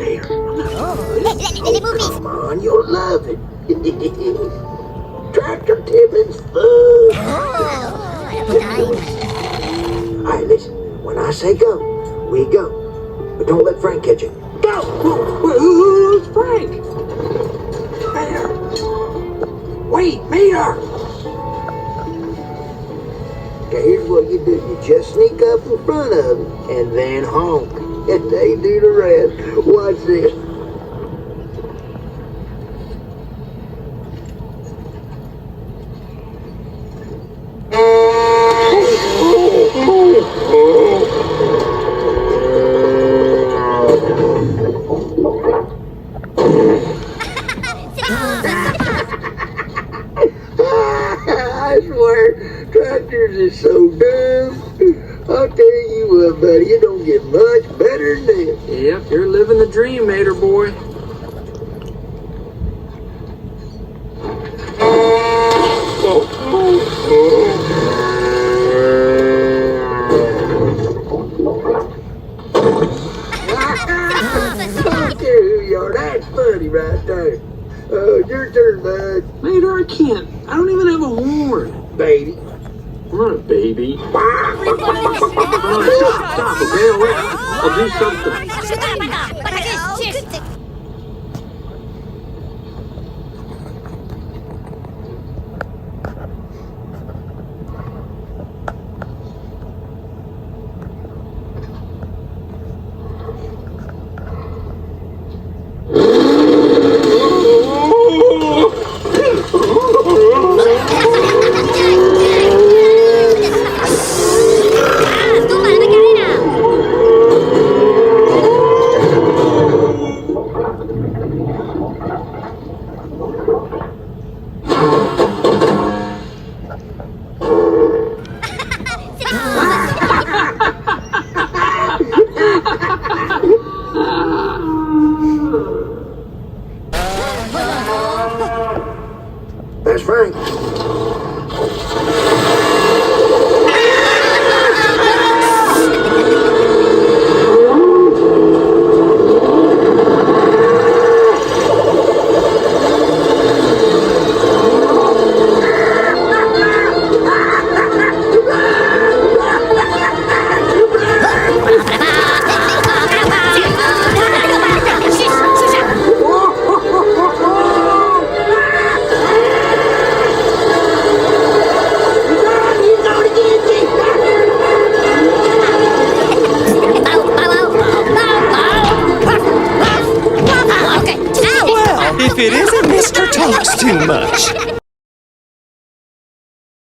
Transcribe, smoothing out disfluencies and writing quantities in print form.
There. Come on, you'll love it. Tractor tipping's fun. All right, listen. When I say go, we go. But don't let Frank catch it. Go! Who's Frank? Mater! Wait, Mater! Okay, here's what you do. You just sneak up in front of them and then honk. And they do the rest. Watch this. I swear, tractors is so dumb. I'll tell you what, buddy, it don't get much better than this. Yep, you're living the dream, Mater boy. Don't care who you are, that's funny right there. Your turn, bud. Mater, I can't. I don't even have a horn. Baby. I'm not a baby. Alright, stop, okay? I'll do something. That's Frank. If it isn't Mr. Talks Too Much.